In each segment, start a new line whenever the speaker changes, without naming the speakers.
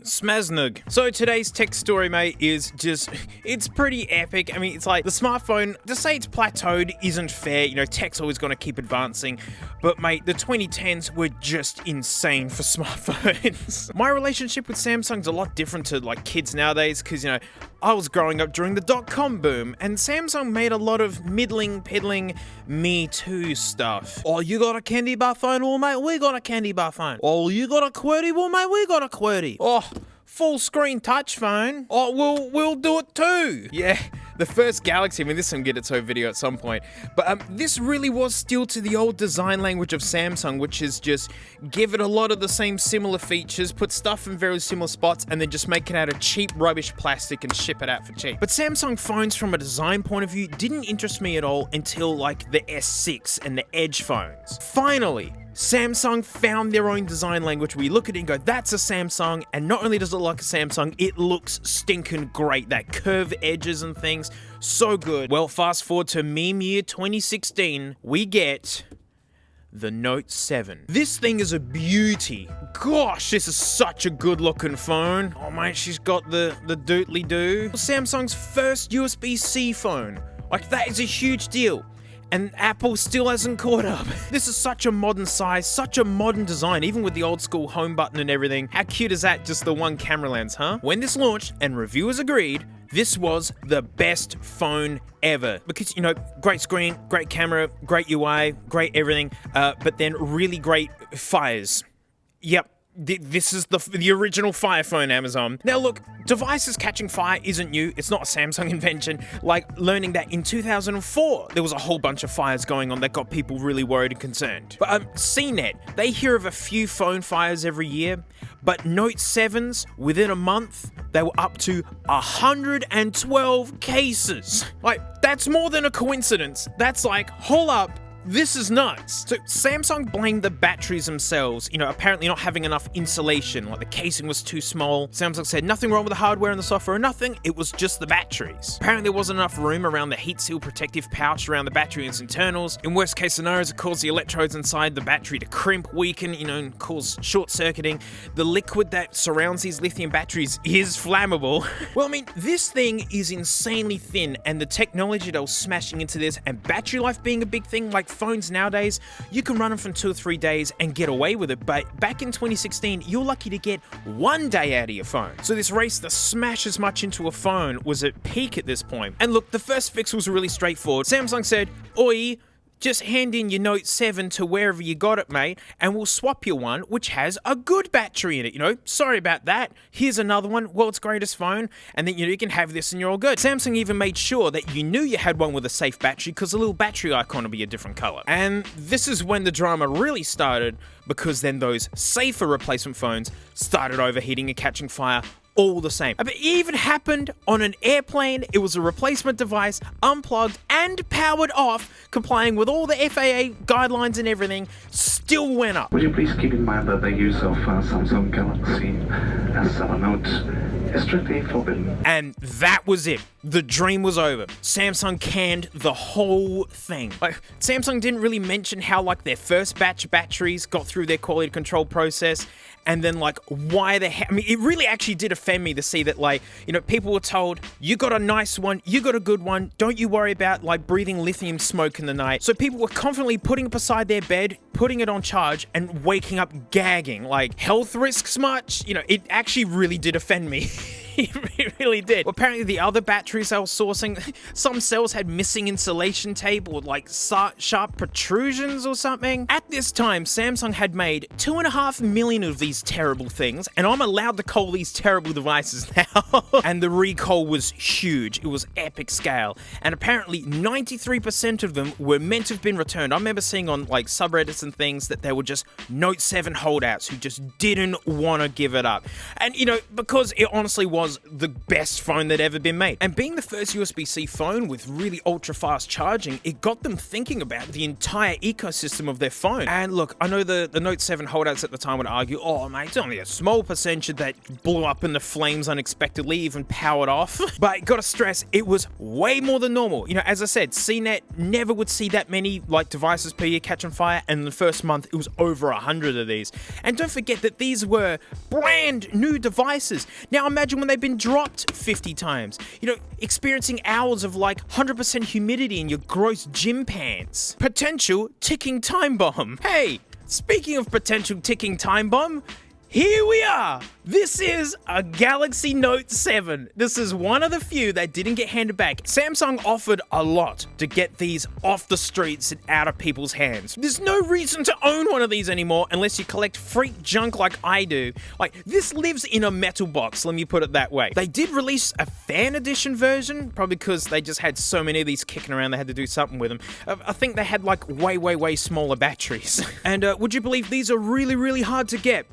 Smaznug. So today's tech story, mate, is just, it's pretty epic. I mean, it's like the smartphone, to say it's plateaued isn't fair. You know, tech's always going to keep advancing. But mate, the 2010s were just insane for smartphones. My relationship with Samsung's a lot different to like kids nowadays because, you know, I was growing up during the dot-com boom and Samsung made a lot of middling, piddling, Me Too stuff. Oh, you got a candy bar phone? Well, mate, we got a candy bar phone. Oh, you got a QWERTY? Well, mate, we got a QWERTY. Oh, full screen touch phone. Oh, we'll do it too. Yeah, the first Galaxy, I mean, this will get its own video at some point, but this really was still to the old design language of Samsung, which is just give it a lot of the same similar features, put stuff in very similar spots, and then just make it out of cheap rubbish plastic and ship it out for cheap. But Samsung phones from a design point of view didn't interest me at all until like the S6 and the Edge phones. Finally, Samsung found their own design language where you look at it and go, that's a Samsung, and not only does it look like a Samsung, it looks stinking great. That curved edges and things, so good. Well, fast forward to meme year 2016, we get the Note 7. This thing is a beauty. Gosh, this is such a good looking phone. Oh mate, she's got the doodly-doo. Samsung's first USB-C phone. Like, that is a huge deal. And Apple still hasn't caught up. This is such a modern size, such a modern design, even with the old school home button and everything. How cute is that, just the one camera lens, huh? When this launched and reviewers agreed, this was the best phone ever. Because, you know, great screen, great camera, great UI, great everything, but then really great fires. Yep. This is the original Fire phone, Amazon. Now look, devices catching fire isn't new. It's not a Samsung invention. Like learning that in 2004, there was a whole bunch of fires going on that got people really worried and concerned. But CNET, they hear of a few phone fires every year, but Note 7s, within a month, they were up to 112 cases. Like, that's more than a coincidence. That's like, hold up, this is nuts. So Samsung blamed the batteries themselves, you know, apparently not having enough insulation, like the casing was too small. Samsung said nothing wrong with the hardware and the software, nothing, it was just the batteries. Apparently there wasn't enough room around the heat seal protective pouch around the battery and its internals. In worst case scenarios, it caused the electrodes inside the battery to crimp, weaken, you know, and cause short circuiting. The liquid that surrounds these lithium batteries is flammable. Well, I mean, this thing is insanely thin, and the technology that was smashing into this, and battery life being a big thing, like phones nowadays, you can run them for 2 or 3 days and get away with it, but back in 2016, you're lucky to get 1 day out of your phone. So this race to smash as much into a phone was at peak at this point. And look, the first fix was really straightforward. Samsung said, oi, just hand in your Note 7 to wherever you got it, mate, and we'll swap you one which has a good battery in it, you know? Sorry about that. Here's another one, world's greatest phone, and then, you know, you can have this and you're all good. Samsung even made sure that you knew you had one with a safe battery because the little battery icon will be a different color. And this is when the drama really started, because then those safer replacement phones started overheating and catching fire all the same. But it even happened on an airplane. It was a replacement device, unplugged and powered off, complying with all the FAA guidelines and everything, still went up.
Would you please keep in mind that the use of Samsung Galaxy S7 Note is strictly forbidden.
And that was it. The dream was over. Samsung canned the whole thing. Like, Samsung didn't really mention how, like, their first batch batteries got through their quality control process, and then, like, why the heck, I mean, it really actually did offend me to see that, like, you know, people were told, you got a nice one, you got a good one, don't you worry about, like, breathing lithium smoke in the night. So people were confidently putting it beside their bed, putting it on charge, and waking up gagging. Like, health risks much? You know, it actually really did offend me. It really did. Well, apparently the other batteries I was sourcing, some cells had missing insulation tape or like sharp protrusions or something. At this time, Samsung had made 2.5 million of these terrible things, and I'm allowed to call these terrible devices now. And the recall was huge. It was epic scale. And apparently 93% of them were meant to have been returned. I remember seeing on like subreddits and things that they were just Note 7 holdouts who just didn't want to give it up. And you know, because it honestly was the best phone that ever been made. And being the first USB-C phone with really ultra-fast charging, it got them thinking about the entire ecosystem of their phone. And look, I know the Note 7 holdouts at the time would argue, oh mate, it's only a small percentage that blew up in the flames unexpectedly, even powered off. But gotta stress, it was way more than normal. You know, as I said, CNET never would see that many like devices per year catch on fire, and in the first month it was over 100 of these. And don't forget that these were brand new devices. Now imagine when they've been dropped 50 times. You know, experiencing hours of like 100% humidity in your gross gym pants. Potential ticking time bomb. Hey, speaking of potential ticking time bomb, here we are! This is a Galaxy Note 7. This is one of the few that didn't get handed back. Samsung offered a lot to get these off the streets and out of people's hands. There's no reason to own one of these anymore unless you collect freak junk like I do. Like, this lives in a metal box, let me put it that way. They did release a fan edition version, probably because they just had so many of these kicking around, they had to do something with them. I think they had like way smaller batteries. And would you believe these are really hard to get?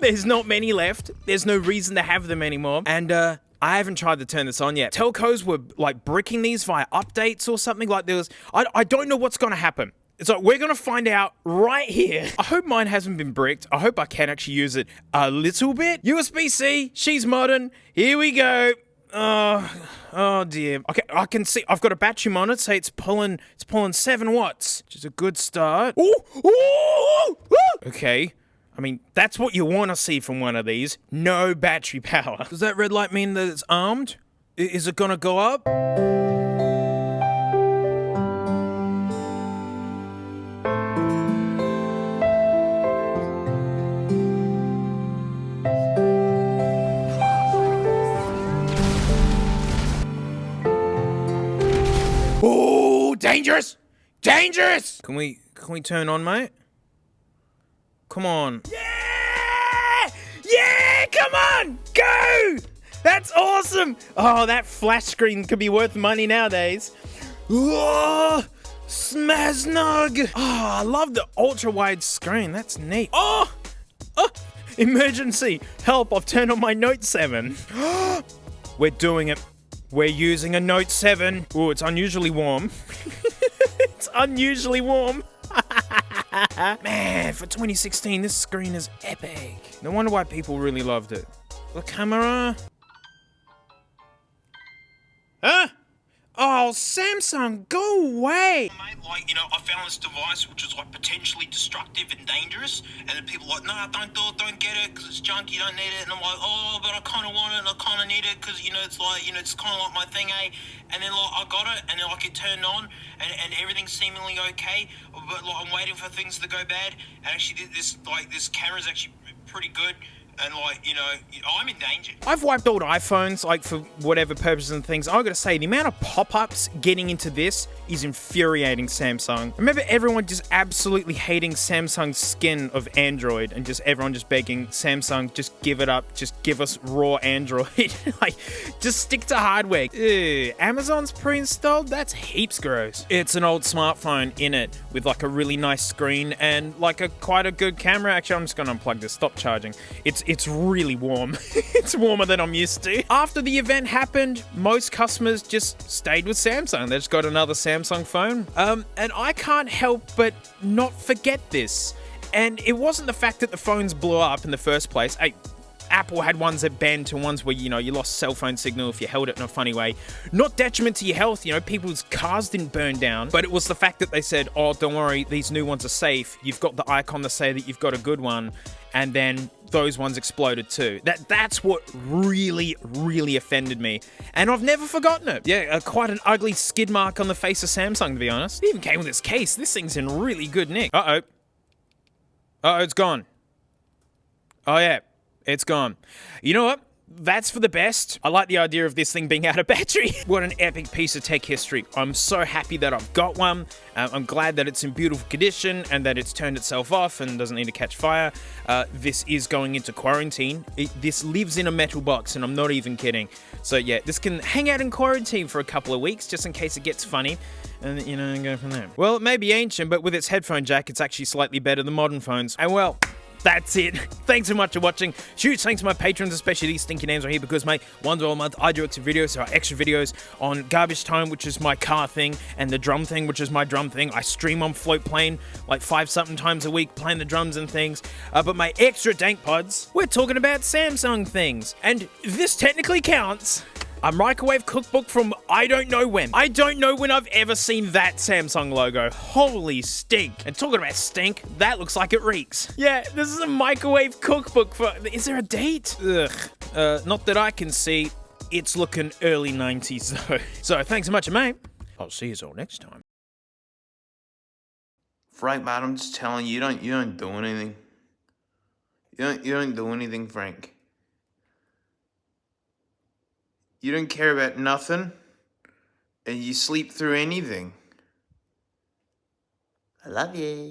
There's not many left. There's no reason to have them anymore. And I haven't tried to turn this on yet. Telcos were like bricking these via updates or something. Like there was, I don't know what's gonna happen. So we're gonna find out right here. I hope mine hasn't been bricked. I hope I can actually use it a little bit. USB-C, she's modern. Here we go. Oh dear. Okay, I can see I've got a battery on it, so it's pulling 7 watts, which is a good start. Ooh. Okay. I mean, that's what you want to see from one of these. No battery power. Does that red light mean that it's armed? Is it gonna go up? Oh, dangerous! Dangerous! Can we turn on, mate? Come on. Yeah! Yeah! Come on! Go! That's awesome! Oh, that flash screen could be worth money nowadays. Whoa! Smaznog! Oh, I love the ultra-wide screen. That's neat. Oh! Emergency! Help, I've turned on my Note 7. We're doing it. We're using a Note 7. Ooh, it's unusually warm. It's unusually warm. Man, for 2016, this screen is epic. No wonder why people really loved it. The camera. Huh? Oh, Samsung, go away!
Mate, like, you know, I found this device which is like potentially destructive and dangerous, and then people are like, no, don't do it, don't get it, because it's junk, you don't need it, and I'm like, oh, but I kind of want it, and I kind of need it, because, you know, it's like, you know, it's kind of like my thing, eh? And then, like, I got it, and then, like, it turned on, and everything's seemingly okay, but, like, I'm waiting for things to go bad, and actually, this camera's actually pretty good. And like, you know, I'm in danger.
I've wiped old iPhones, like for whatever purposes and things. I gotta say, the amount of pop-ups getting into this is infuriating, Samsung. I remember everyone just absolutely hating Samsung's skin of Android and just everyone just begging Samsung, just give it up, just give us raw Android. Like, just stick to hardware. Ew, Amazon's pre-installed? That's heaps gross. It's an old smartphone in it with like a really nice screen and like quite a good camera. Actually, I'm just gonna unplug this, stop charging. It's really warm. It's warmer than I'm used to. After the event happened, most customers just stayed with Samsung. They just got another Samsung phone. And I can't help but not forget this. And it wasn't the fact that the phones blew up in the first place. Apple had ones that banned to ones where, you know, you lost cell phone signal if you held it in a funny way. Not detriment to your health, you know, people's cars didn't burn down, but it was the fact that they said, oh, don't worry, these new ones are safe. You've got the icon to say that you've got a good one. And then those ones exploded too. That's what really offended me. And I've never forgotten it. Yeah, quite an ugly skid mark on the face of Samsung, to be honest. It even came with its case. This thing's in really good nick. Uh-oh, it's gone. Oh yeah. It's gone. You know what? That's for the best. I like the idea of this thing being out of battery. What an epic piece of tech history. I'm so happy that I've got one. I'm glad that it's in beautiful condition and that it's turned itself off and doesn't need to catch fire. This is going into quarantine. This lives in a metal box, and I'm not even kidding. So yeah, this can hang out in quarantine for a couple of weeks just in case it gets funny. And, you know, go from there. Well, it may be ancient, but with its headphone jack, it's actually slightly better than modern phones. And well, that's it. Thanks so much for watching. Huge thanks to my patrons, especially these stinky names right here, because, mate, once a month I do extra videos. There are extra videos on Garbage Time, which is my car thing, and the drum thing, which is my drum thing. I stream on Float Plane like 5-something times a week, playing the drums and things. But my extra dank pods, we're talking about Samsung things. And this technically counts. A microwave cookbook from I don't know when. I don't know when I've ever seen that Samsung logo. Holy stink. And talking about stink, that looks like it reeks. Yeah, this is a microwave cookbook for... Is there a date? Ugh. Not that I can see. It's looking early 90s though. So thanks so much, mate. I'll see you all next time.
Frank, man, I'm just telling you, you don't do anything. You don't do anything, Frank. You don't care about nothing, and you sleep through anything. I love you.